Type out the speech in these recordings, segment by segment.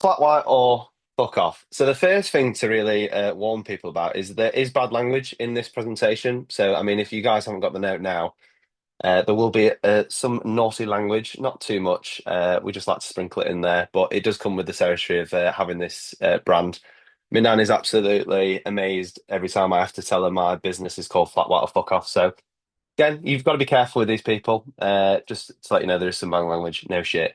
Flat white or fuck off. So the first thing to really warn people about is there is bad language in this presentation. So I mean, if you guys haven't got the note now, there will be some naughty language, not too much. We just like to sprinkle it in there, but it does come with the territory of having this brand. My nan is absolutely amazed every time I have to tell her my business is called Flat White or Fuck Off. So again, you've got to be careful with these people. Just to let you know, there is some bad language, no shit.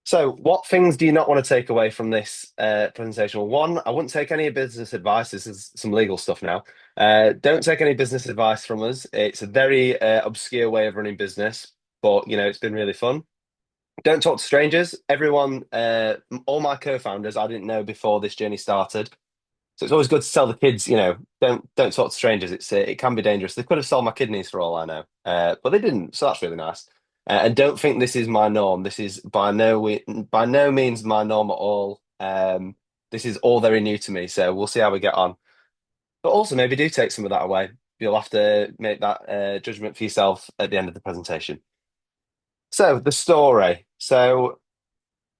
So, what things do you not want to take away from this presentation? Well, one, I wouldn't take any business advice. This is some legal stuff now. Don't take any business advice from us. It's a very obscure way of running business, but it's been really fun. Don't talk to strangers. Everyone, all my co-founders, I didn't know before this journey started. So it's always good to tell the kids, don't talk to strangers. It can be dangerous. They could have sold my kidneys for all I know, but they didn't. So that's really nice. And don't think this is my norm. This is by no means my norm at all. This is all very new to me. So we'll see how we get on. But also maybe do take some of that away. You'll have to make that judgment for yourself at the end of the presentation. So the story. So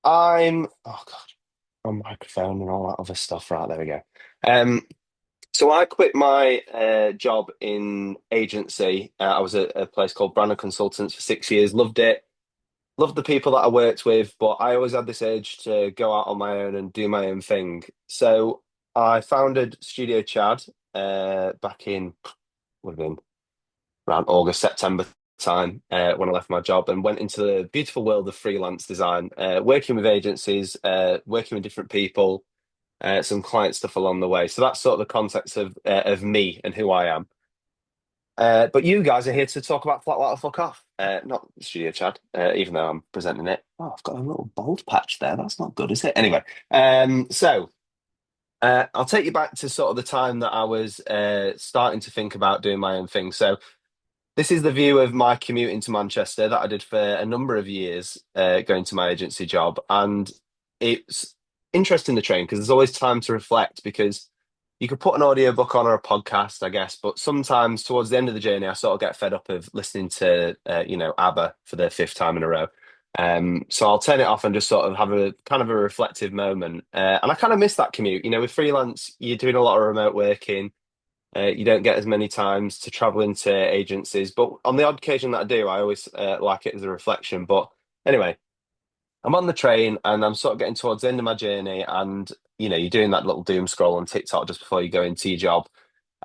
oh God, on microphone and all that other stuff. Right, there we go. Um, so I quit my job in agency. I was at a place called Brandon Consultants for 6 years. Loved it. Loved the people that I worked with, but I always had this urge to go out on my own and do my own thing. So I founded Studio Chad back in would have been around August, September time when I left my job and went into the beautiful world of freelance design, working with agencies, working with different people, some client stuff along the way. So that's sort of the context of me and who I am. But you guys are here to talk about Flat White or Fuck Off, not Studio Chad, even though I'm presenting it. Oh, I've got a little bald patch there. That's not good, is it? Anyway, I'll take you back to sort of the time that I was starting to think about doing my own thing. So this is the view of my commute into Manchester that I did for a number of years, going to my agency job. And it's interesting the train because there's always time to reflect because you could put an audiobook on or a podcast, I guess, but sometimes towards the end of the journey, I sort of get fed up of listening to, ABBA for the fifth time in a row. So I'll turn it off and just sort of have a kind of a reflective moment. And I kind of miss that commute. With freelance, you're doing a lot of remote working. You don't get as many times to travel into agencies, but on the odd occasion that I do, I always like it as a reflection. But anyway, I'm on the train and I'm sort of getting towards the end of my journey, and you're doing that little doom scroll on TikTok just before you go into your job,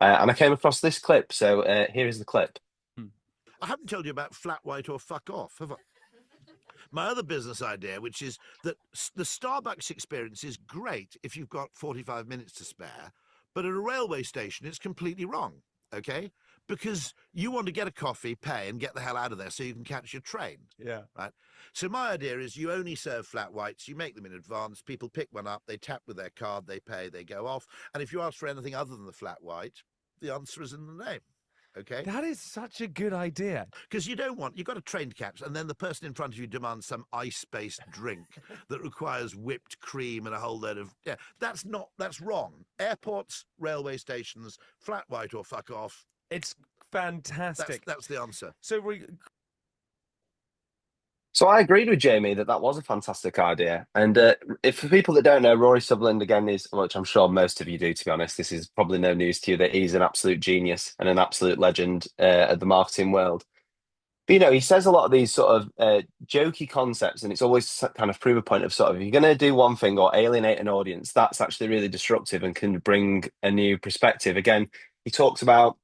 and I came across this clip. So here is the clip. I haven't told you about flat white or fuck off, have I? My other business idea, which is that the Starbucks experience is great if you've got 45 minutes to spare, but at a railway station, it's completely wrong, okay? Because you want to get a coffee, pay, and get the hell out of there so you can catch your train. Yeah. Right? So my idea is you only serve flat whites, you make them in advance, people pick one up, they tap with their card, they pay, they go off. And if you ask for anything other than the flat white, the answer is in the name. Okay. That is such a good idea. Because you've got a train to catch, and then the person in front of you demands some ice-based drink that requires whipped cream and a whole load of, that's wrong. Airports, railway stations, flat white or fuck off. It's fantastic. That's the answer. So I agreed with Jamie that was a fantastic idea. And if for people that don't know, Rory Sutherland again is, which I'm sure most of you do, to be honest, this is probably no news to you that he's an absolute genius and an absolute legend of the marketing world. But he says a lot of these sort of jokey concepts, and it's always kind of prove a point of sort of if you're going to do one thing or alienate an audience, that's actually really disruptive and can bring a new perspective. Again, he talks about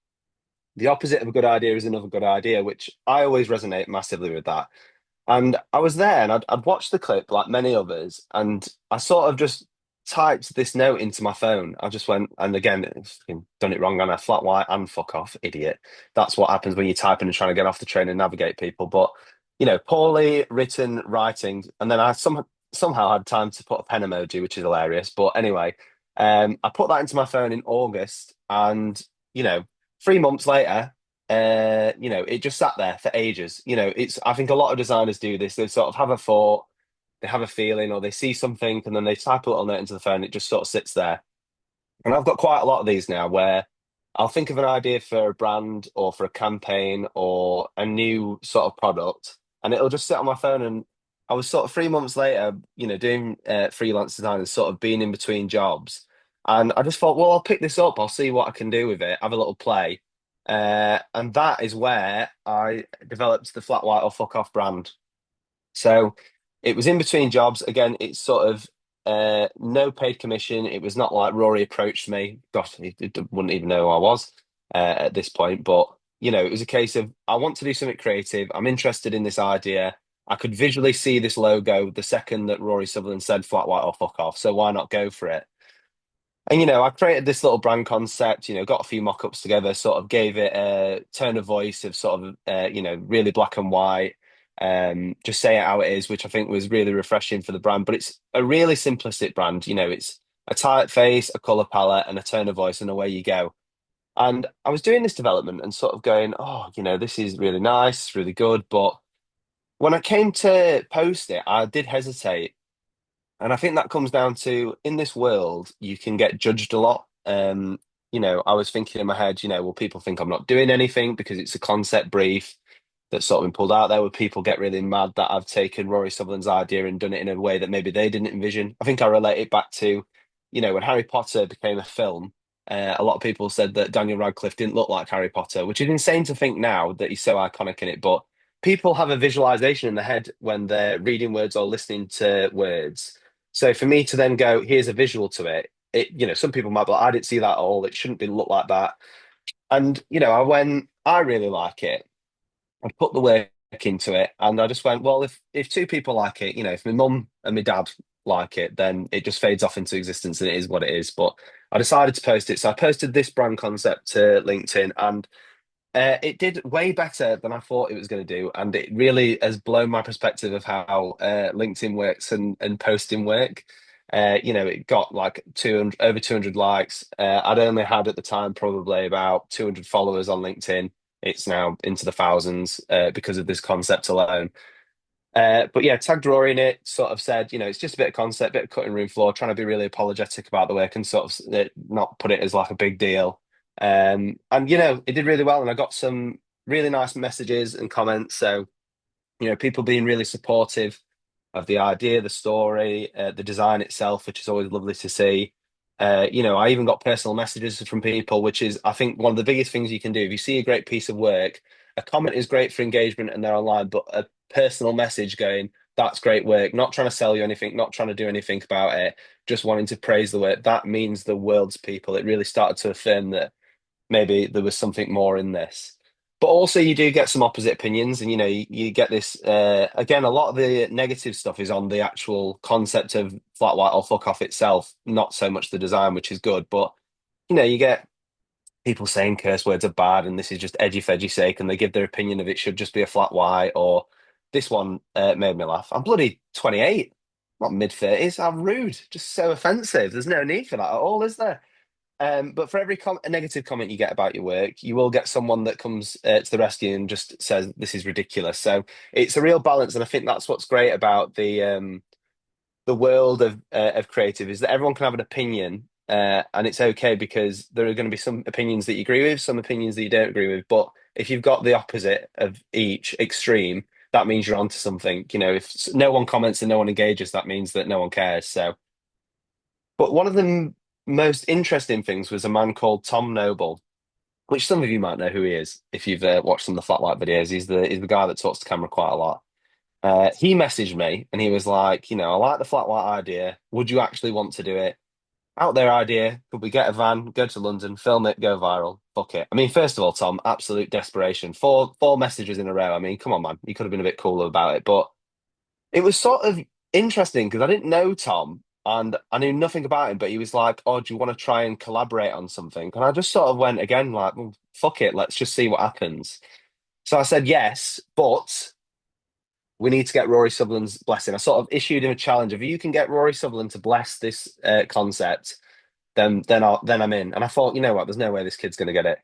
the opposite of a good idea is another good idea, which I always resonate massively with that. And I was there and I'd watched the clip like many others, and I sort of just typed this note into my phone. I just went, and again, done it wrong on a flat white and fuck off, idiot. That's what happens when you're typing and trying to get off the train and navigate people. But, poorly written writing. And then I somehow had time to put a pen emoji, which is hilarious. But anyway, I put that into my phone in August, and, 3 months later, it just sat there for ages. I think a lot of designers do this. They sort of have a thought, they have a feeling, or they see something, and then they type a little note into the phone. It just sort of sits there. And I've got quite a lot of these now where I'll think of an idea for a brand or for a campaign or a new sort of product, and it'll just sit on my phone. And I was sort of 3 months later, doing freelance design and sort of being in between jobs. And I just thought, well, I'll pick this up. I'll see what I can do with it, have a little play. And that is where I developed the Flat White or Fuck Off brand. So it was in between jobs. Again, it's sort of no paid commission. It was not like Rory approached me. Gosh, he wouldn't even know who I was at this point. But, it was a case of I want to do something creative. I'm interested in this idea. I could visually see this logo the second that Rory Sutherland said flat white or fuck off. So why not go for it? And I created this little brand concept, got a few mock-ups together, sort of gave it a tone of voice of sort of really black and white, just say it how it is, which I think was really refreshing for the brand. But it's a really simplistic brand, it's a typeface, a color palette, and a tone of voice, and away you go. And I was doing this development and sort of going, oh, this is really nice, really good. But when I came to post it, I did hesitate, and I think that comes down to in this world, you can get judged a lot. I was thinking in my head, will people think I'm not doing anything because it's a concept brief that's sort of been pulled out there? Would people get really mad that I've taken Rory Sutherland's idea and done it in a way that maybe they didn't envision? I think I relate it back to, when Harry Potter became a film, a lot of people said that Daniel Radcliffe didn't look like Harry Potter, which is insane to think now that he's so iconic in it. But people have a visualization in their head when they're reading words or listening to words. So for me to then go, here's a visual to it, some people might be like, I didn't see that at all. It shouldn't be look like that. And, I really like it. I put the work into it, and I just went, well, if two people like it, if my mum and my dad like it, then it just fades off into existence and it is what it is. But I decided to post it. So I posted this brand concept to LinkedIn, and it did way better than I thought it was going to do, and it really has blown my perspective of how LinkedIn works and posting work. It got like 200 over 200 likes. I'd only had at the time probably about 200 followers on LinkedIn. It's now into the thousands because of this concept alone. But yeah, tagged Rory in it, sort of said, it's just a bit of concept, bit of cutting room floor, trying to be really apologetic about the work and sort of not put it as like a big deal. And it did really well, and I got some really nice messages and comments. So, people being really supportive of the idea, the story, the design itself, which is always lovely to see. I even got personal messages from people, which is, I think, one of the biggest things you can do. If you see a great piece of work, a comment is great for engagement and they're online, but a personal message going, that's great work, not trying to sell you anything, not trying to do anything about it, just wanting to praise the work, that means the world to people. It really started to affirm that maybe there was something more in this. But also, you do get some opposite opinions, and you get this again. A lot of the negative stuff is on the actual concept of flat white or fuck off itself, not so much the design, which is good. But you get people saying curse words are bad, and this is just edgy fedgy sake, and they give their opinion of it should just be a flat white. Or this one made me laugh. I'm bloody 28, not mid 30s. How rude! Just so offensive. There's no need for that at all, is there? But for every a negative comment you get about your work, you will get someone that comes to the rescue and just says this is ridiculous. So it's a real balance, and I think that's what's great about the world of creative is that everyone can have an opinion, and it's okay because there are going to be some opinions that you agree with, some opinions that you don't agree with. But if you've got the opposite of each extreme, that means you're onto something. If no one comments and no one engages, that means that no one cares. So. But one of the most interesting things was a man called Tom Noble, which some of you might know who he is if you've watched some of the Flatlight videos. He's the guy that talks to camera quite a lot. He messaged me and he was like, I like the Flatlight idea. Would you actually want to do it? Out there idea. Could we get a van, go to London, film it, go viral? Fuck it. I mean, first of all, Tom, absolute desperation. Four messages in a row. I mean, come on, man. You could have been a bit cooler about it, but it was sort of interesting because I didn't know Tom and I knew nothing about him, but he was like, "Oh, do you want to try and collaborate on something?" And I just sort of went again, like, well, fuck it, let's just see what happens. So I said yes, but we need to get Rory Sutherland's blessing. I sort of issued him a challenge. If you can get Rory Sutherland to bless this concept, then I'm in. And I thought, you know what, there's no way this kid's going to get it.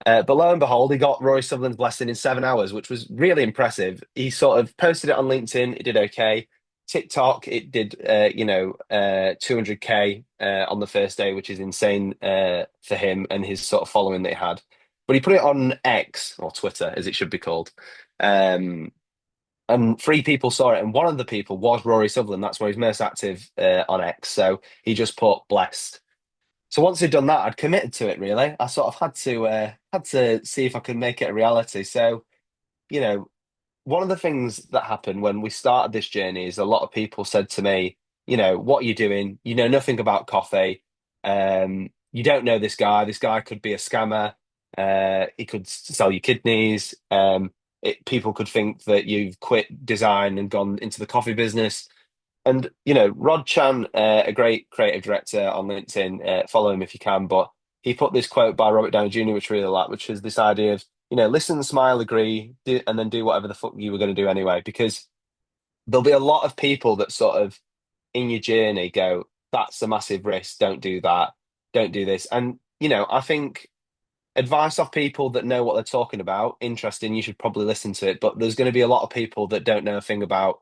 But lo and behold, he got Rory Sutherland's blessing in 7 hours, which was really impressive. He sort of posted it on LinkedIn. It did okay. TikTok, it did, 200K on the first day, which is insane for him and his sort of following that he had. But he put it on X or Twitter, as it should be called. Um, and three people saw it, and one of the people was Rory Sutherland. That's where he's most active on X. So he just put blessed. So once he'd done that, I'd committed to it. Really, I sort of had to see if I could make it a reality. So you know, one of the things that happened when we started this journey is a lot of people said to me, what are you doing? You know nothing about coffee. You don't know this guy. This guy could be a scammer. He could sell you kidneys. People could think that you've quit design and gone into the coffee business. And Rod Chan, a great creative director on LinkedIn, follow him if you can. But he put this quote by Robert Downey Jr., which I really like, which is this idea of listen, smile, agree, and then do whatever the fuck you were going to do anyway. Because there'll be a lot of people that sort of in your journey go, that's a massive risk. Don't do that. Don't do this. And I think advice off people that know what they're talking about, interesting. You should probably listen to it. But there's going to be a lot of people that don't know a thing about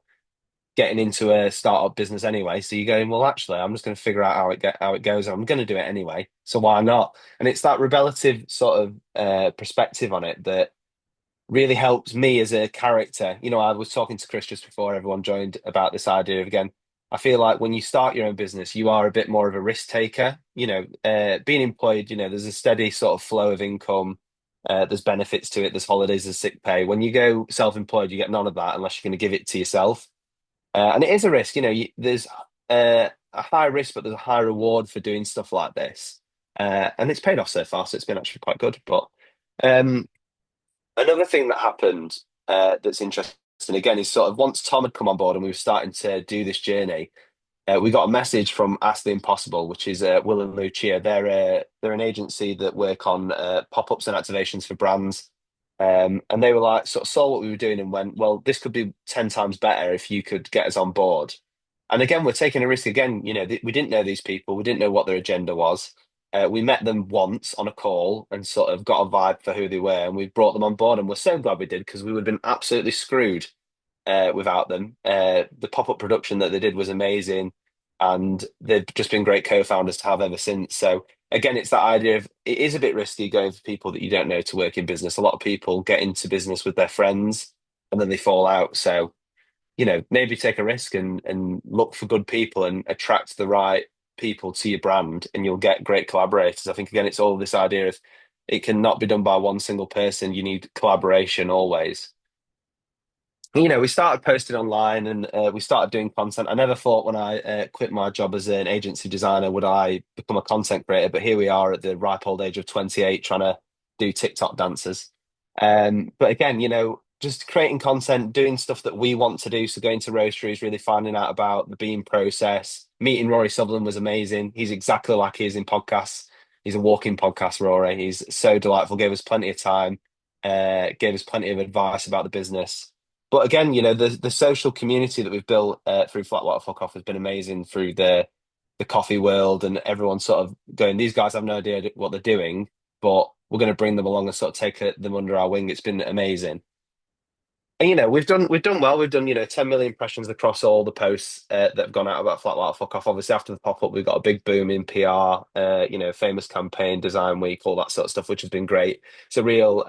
getting into a startup business anyway. So you're going, well, actually, I'm just going to figure out how it goes. I'm going to do it anyway. So why not? And it's that rebelative sort of perspective on it that really helps me as a character. I was talking to Chris just before everyone joined about this idea of, again, I feel like when you start your own business, you are a bit more of a risk taker. Being employed, there's a steady sort of flow of income. There's benefits to it. There's holidays, there's sick pay. When you go self-employed, you get none of that unless you're going to give it to yourself. And it is a risk, there's a high risk, but there's a high reward for doing stuff like this. And it's paid off so far, so it's been actually quite good. But um, another thing that happened that's interesting again is sort of once Tom had come on board and we were starting to do this journey, we got a message from Ask the Impossible, which is Will and Lucia. They're an agency that work on pop-ups and activations for brands. And they were like, sort of saw what we were doing and went, well, this could be 10 times better if you could get us on board. And again, we're taking a risk again. We didn't know these people. We didn't know what their agenda was. We met them once on a call and sort of got a vibe for who they were. And we brought them on board. And we're so glad we did because we would have been absolutely screwed without them. The pop-up production that they did was amazing. And they've just been great co-founders to have ever since. So again, it's that idea of it is a bit risky going for people that you don't know to work in business. A lot of people get into business with their friends and then they fall out. So, maybe take a risk and look for good people and attract the right people to your brand and you'll get great collaborators. I think, again, it's all this idea of it cannot be done by one single person. You need collaboration always. We started posting online and we started doing content. I never thought when I quit my job as an agency designer would I become a content creator, but here we are at the ripe old age of 28 trying to do TikTok dances. But again, just creating content, doing stuff that we want to do. So going to roasteries, really finding out about the bean process. Meeting Rory Sutherland was amazing. He's exactly like he is in podcasts. He's a walking podcast, Rory. He's so delightful, gave us plenty of time, gave us plenty of advice about the business. But again, the social community that we've built through Flat Water Fuck Off has been amazing through the coffee world and everyone sort of going, these guys have no idea what they're doing, but we're going to bring them along and sort of take them under our wing. It's been amazing. And we've done well. We've done 10 million impressions across all the posts that have gone out about Flat Water Fuck Off. Obviously, after the pop up, we've got a big boom in PR. Famous campaign, Design Week, all that sort of stuff, which has been great. It's a real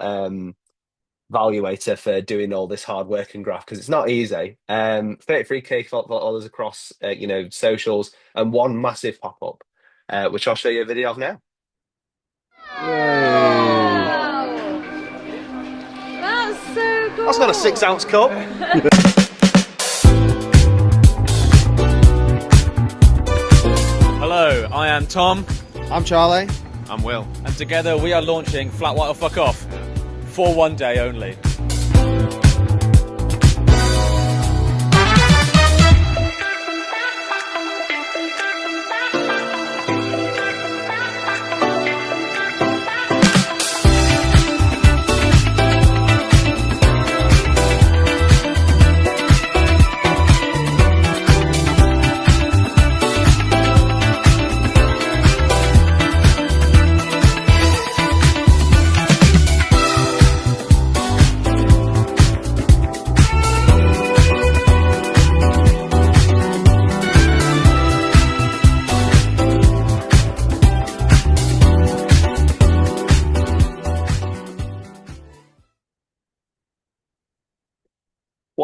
valuator for doing all this hard work and graph because it's not easy. 33K followers across socials and one massive pop up, which I'll show you a video of now. That's so cool. That's not a 6-ounce cup. Hello, I am Tom. I'm Charlie. I'm Will. And together we are launching Flat White or Fuck Off for one day only.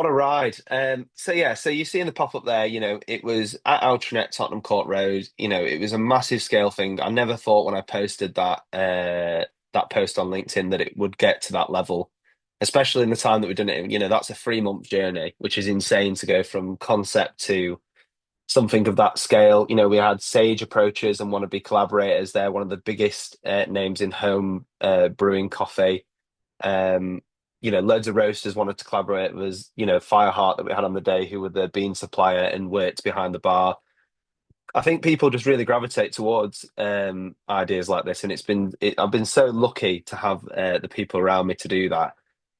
what a ride. So you see in the pop-up there, it was at Altronet, Tottenham Court Road. It was a massive scale thing. I never thought when I posted that post on LinkedIn that it would get to that level, especially in the time that we've done it. That's a 3 month journey, which is insane to go from concept to something of that scale. We had Sage approaches and want to be collaborators. They're one of the biggest names in home brewing coffee. Um, Loads of roasters wanted to collaborate. Was, Fireheart that we had on the day, who were the bean supplier and worked behind the bar. I think people just really gravitate towards ideas like this, and I've been so lucky to have the people around me to do that.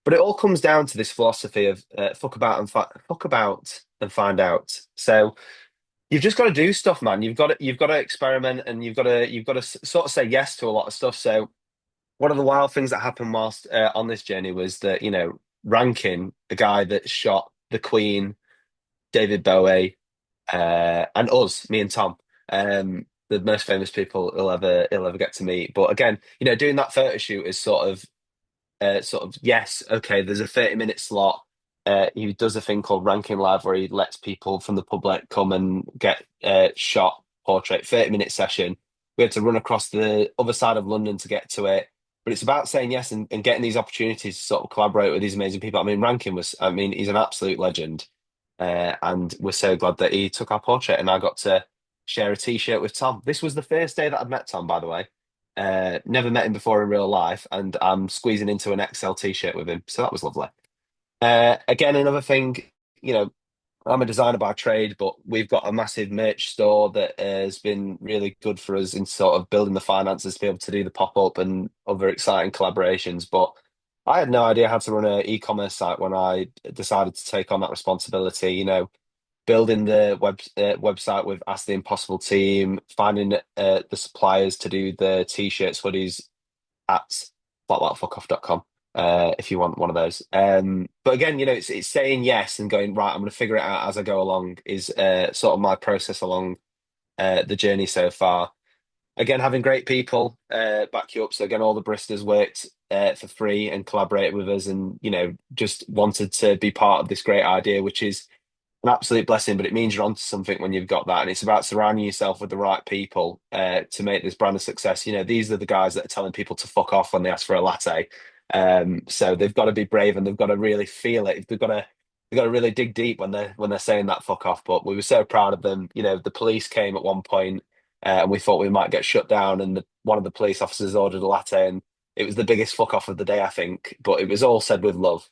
But it all comes down to this philosophy of fuck about and find out. So you've just got to do stuff, man. You've got to experiment, and you've got to sort of say yes to a lot of stuff. So one of the wild things that happened whilst on this journey was that, Rankin, the guy that shot the Queen, David Bowie, and us, me and Tom, the most famous people he'll ever get to meet. But again, doing that photo shoot is yes, okay, there's a 30-minute slot. He does a thing called Ranking Live where he lets people from the public come and get shot portrait, 30-minute session. We had to run across the other side of London to get to it. But it's about saying yes and getting these opportunities to sort of collaborate with these amazing people. He's an absolute legend. And we're so glad that he took our portrait and I got to share a t-shirt with Tom. This was the first day that I'd met Tom, by the way. Never met him before in real life, and I'm squeezing into an XL t-shirt with him. So that was lovely. Again, another thing, you know, I'm a designer by trade, but we've got a massive merch store that has been really good for us in sort of building the finances to be able to do the pop-up and other exciting collaborations. But I had no idea how to run an e-commerce site when I decided to take on that responsibility. Building the website with Ask the Impossible team, finding the suppliers to do the t-shirts, hoodies at flatwhitefuckoff.com if you want one of those. But again, it's saying yes and going, right, I'm going to figure it out as I go along is sort of my process along the journey so far. Again, having great people back you up. So again, all the baristas worked for free and collaborated with us and, just wanted to be part of this great idea, which is an absolute blessing, but it means you're onto something when you've got that. And it's about surrounding yourself with the right people to make this brand a success. These are the guys that are telling people to fuck off when they ask for a latte. So they've got to be brave and they've got to really feel it. They've got to really dig deep when they're saying that fuck off. But we were so proud of them. The police came at one point and we thought we might get shut down. And one of the police officers ordered a latte, and it was the biggest fuck off of the day, I think. But it was all said with love,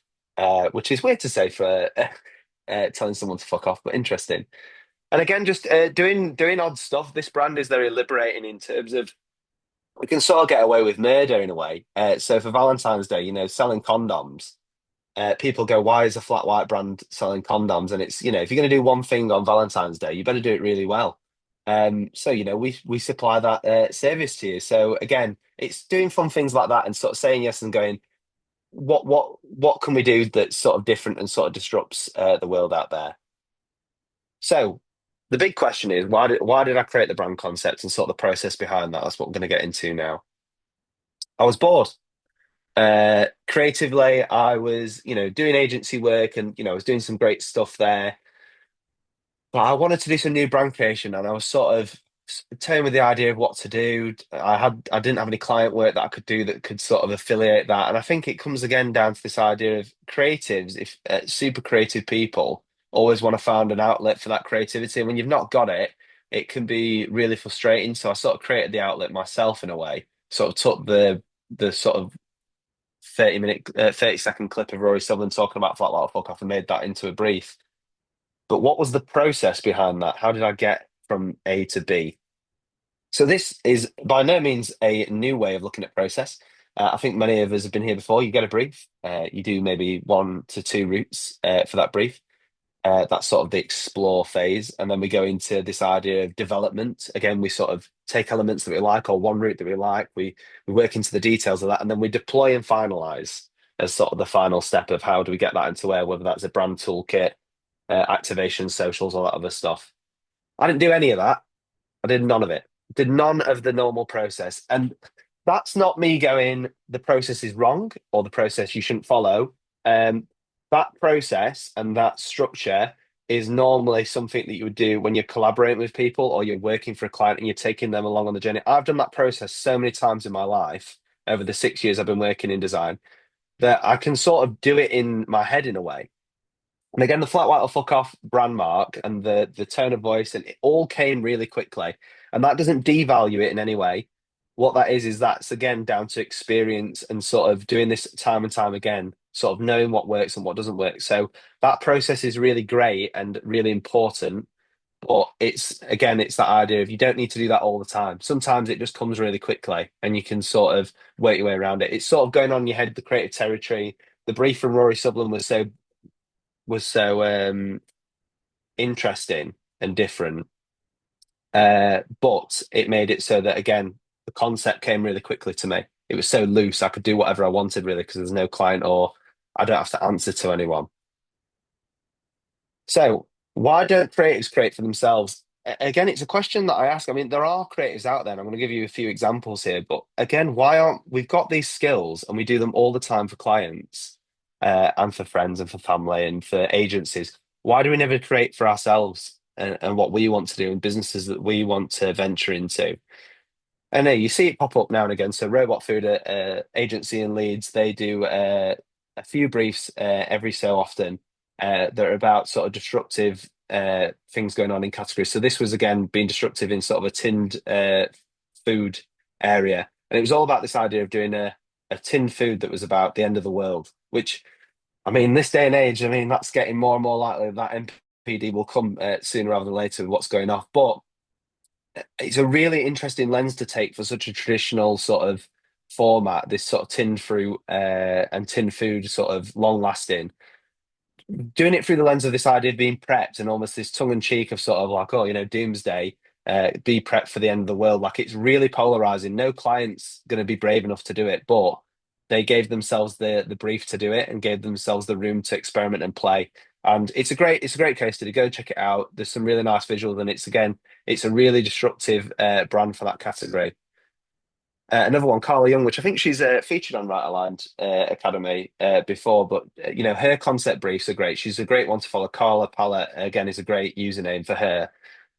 which is weird to say for telling someone to fuck off, but interesting. And again, just doing odd stuff. This brand is very liberating in terms of we can sort of get away with murder in a way. So for Valentine's Day, selling condoms, people go, "Why is a flat white brand selling condoms?" And it's if you're going to do one thing on Valentine's Day, you better do it really well. So we supply that service to you. So again, it's doing fun things like that and sort of saying yes and going, what can we do that's sort of different and sort of disrupts the world out there? So the big question is why did I create the brand concept and sort of the process behind that? That's what we're going to get into now. I was bored. Creatively, I was, doing agency work and, I was doing some great stuff there. But I wanted to do some new brand creation and I was sort of toying with the idea of what to do. I didn't have any client work that I could do that could sort of affiliate that. And I think it comes again down to this idea of creatives, if super creative people always want to find an outlet for that creativity. And when you've not got it, it can be really frustrating. So I sort of created the outlet myself in a way, sort of took the sort of 30-second clip of Rory Sutherland talking about flat white fuck off and made that into a brief. But what was the process behind that? How did I get from A to B? So this is by no means a new way of looking at process. I think many of us have been here before. You get a brief. You do maybe 1 to 2 routes for that brief. That's sort of the explore phase. And then we go into this idea of development. Again, we sort of take elements that we like or one route that we like. We work into the details of that and then we deploy and finalize as sort of the final step of how do we get that into where, whether that's a brand toolkit, activation, socials, all that other stuff. I didn't do any of that. I did none of it. Did none of the normal process. And that's not me going, the process is wrong or the process you shouldn't follow. that process and that structure is normally something that you would do when you're collaborating with people or you're working for a client and you're taking them along on the journey. I've done that process so many times in my life over the 6 years I've been working in design that I can sort of do it in my head in a way. And again, the flat white or fuck off brand mark and the tone of voice, and it all came really quickly. And that doesn't devalue it in any way. What that is that's again down to experience and sort of doing this time and time again, sort of knowing what works and what doesn't work. So that process is really great and really important. But it's that idea of you don't need to do that all the time. Sometimes it just comes really quickly and you can sort of work your way around it. It's sort of going on in your head, the creative territory. The brief from Rory Sutherland was so interesting and different. But it made it so that again, the concept came really quickly to me. It was so loose, I could do whatever I wanted really because there's no client or I don't have to answer to anyone. So why don't creatives create for themselves? Again, it's a question that I ask. I mean, there are creatives out there, and I'm going to give you a few examples here. But again, why aren't we've got these skills and we do them all the time for clients and for friends and for family and for agencies? Why do we never create for ourselves and what we want to do and businesses that we want to venture into? And you see it pop up now and again. So Robot Food agency in Leeds, they do a few briefs every so often that are about sort of disruptive things going on in categories. So this was again being disruptive in sort of a tinned food area, and it was all about this idea of doing a tinned food that was about the end of the world. Which, I mean, this day and age, I mean that's getting more and more likely that MPD will come sooner rather than later with what's going off, but it's a really interesting lens to take for such a traditional sort of format, this sort of tinned fruit and tinned food sort of long lasting. Doing it through the lens of this idea of being prepped and almost this tongue in cheek of sort of like, oh, doomsday, be prepped for the end of the world. Like it's really polarizing. No client's going to be brave enough to do it, but they gave themselves the brief to do it and gave themselves the room to experiment and play. And it's a great case study. Go check it out. There's some really nice visuals, and it's a really disruptive brand for that category. Another one, Carla Young, which I think she's featured on Right Aligned Academy before, but her concept briefs are great. She's a great one to follow. Carla Palette again is a great username for her.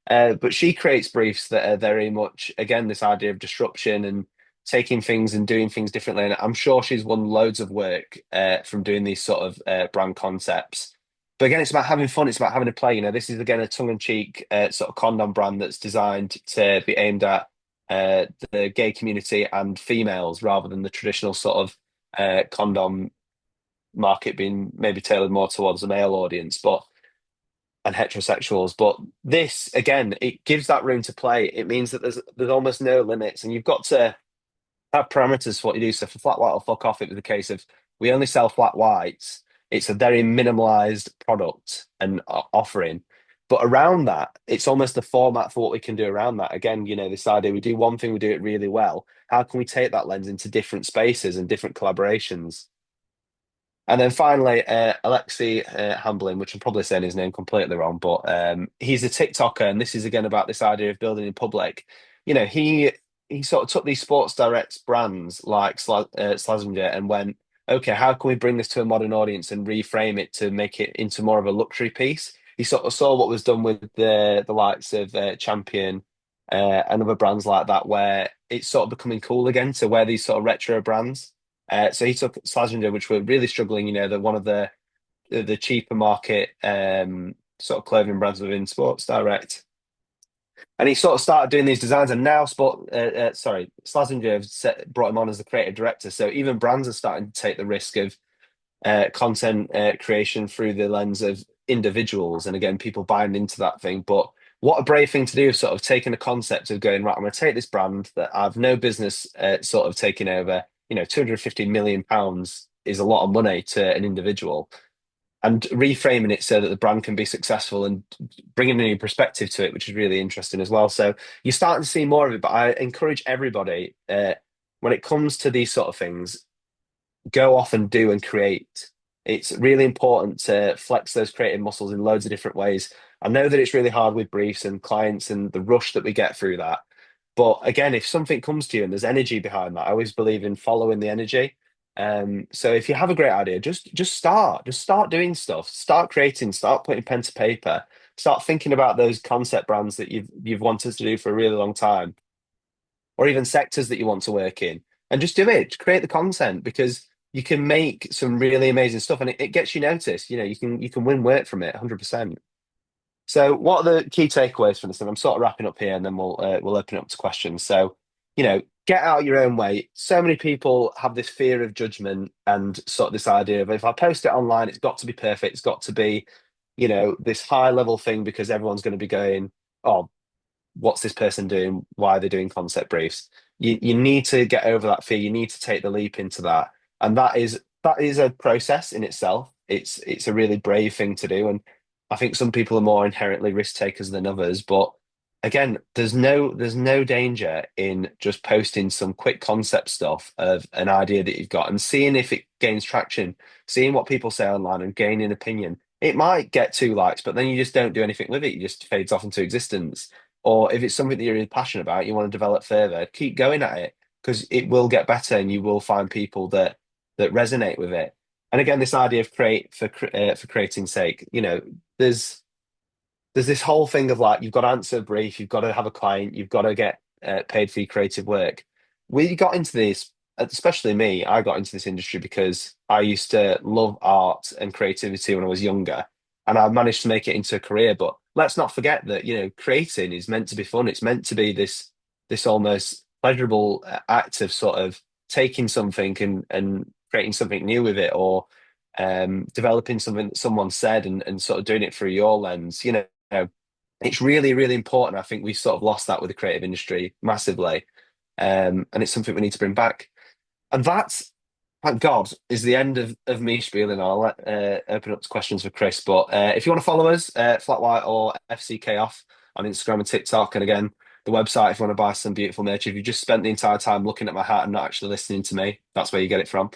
But she creates briefs that are very much again this idea of disruption and taking things and doing things differently. And I'm sure she's won loads of work from doing these sort of brand concepts. But again, it's about having fun. It's about having a play. This is again a tongue-in-cheek sort of condom brand that's designed to be aimed at the gay community and females rather than the traditional sort of condom market being maybe tailored more towards the male audience, but and heterosexuals. But this again, it gives that room to play. It means that there's almost no limits, and you've got to have parameters for what you do. So for flat white or fuck off, it was the case of we only sell flat whites. It's a very minimalized product and offering. But around that, it's almost the format for what we can do around that. Again, this idea we do one thing, we do it really well. How can we take that lens into different spaces and different collaborations? And then finally, Alexi Hamblin, which I'm probably saying his name completely wrong, but he's a TikToker, and this is again about this idea of building in public. He sort of took these Sports Direct brands like Slazenger and went, okay, how can we bring this to a modern audience and reframe it to make it into more of a luxury piece? He sort of saw what was done with the likes of Champion and other brands like that, where it's sort of becoming cool again to wear these sort of retro brands. So he took Slazenger, which were really struggling. They're one of the cheaper market sort of clothing brands within Sports Direct. And he sort of started doing these designs, and now Slazenger have brought him on as the creative director. So even brands are starting to take the risk of content creation through the lens of individuals, and again, people buying into that thing. But what a brave thing to do, sort of taking a concept of going, right, I'm going to take this brand that I've no business sort of taking over. £250 million is a lot of money to an individual, and reframing it so that the brand can be successful and bringing a new perspective to it, which is really interesting as well. So you're starting to see more of it, but I encourage everybody when it comes to these sort of things, go off and do and create. It's really important to flex those creative muscles in loads of different ways. I know that it's really hard with briefs and clients and the rush that we get through that. But again, if something comes to you and there's energy behind that, I always believe in following the energy. So if you have a great idea, just start doing stuff, start creating, start putting pen to paper, start thinking about those concept brands that you've wanted to do for a really long time, or even sectors that you want to work in, and just do it. Create the content because you can make some really amazing stuff, and it gets you noticed. You know, you can win work from it, 100%. So, what are the key takeaways from this? And I'm sort of wrapping up here, and then we'll open it up to questions. So, get out of your own way. So many people have this fear of judgment and sort of this idea of if I post it online, it's got to be perfect. It's got to be, this high level thing because everyone's going to be going, oh, what's this person doing? Why are they doing concept briefs? You need to get over that fear. You need to take the leap into that, and that is a process in itself. It's a really brave thing to do, and I think some people are more inherently risk takers than others. But again, there's no danger in just posting some quick concept stuff of an idea that you've got and seeing if it gains traction, seeing what people say online and gaining opinion. It might get 2 likes, but then you just don't do anything with it. You just fades off into existence. Or if it's something that you're really passionate about, you want to develop further, keep going at it because it will get better and you will find people that resonate with it. And again, this idea of for creating sake, there's this whole thing of like you've got to answer a brief, you've got to have a client, you've got to get paid for your creative work. We got into this, especially me. I got into this industry because I used to love art and creativity when I was younger, and I managed to make it into a career. But let's not forget that creating is meant to be fun. It's meant to be this almost pleasurable act of sort of taking something and creating something new with it, or developing something that someone said and sort of doing it through your lens. It's really, really important. I think we've sort of lost that with the creative industry massively. And it's something we need to bring back. And that, thank God, is the end of me spieling. I'll open up to questions for Chris. But if you want to follow us, Flat White or FCK Off on Instagram and TikTok. And again, the website if you want to buy some beautiful merch. If you just spent the entire time looking at my hat and not actually listening to me, that's where you get it from.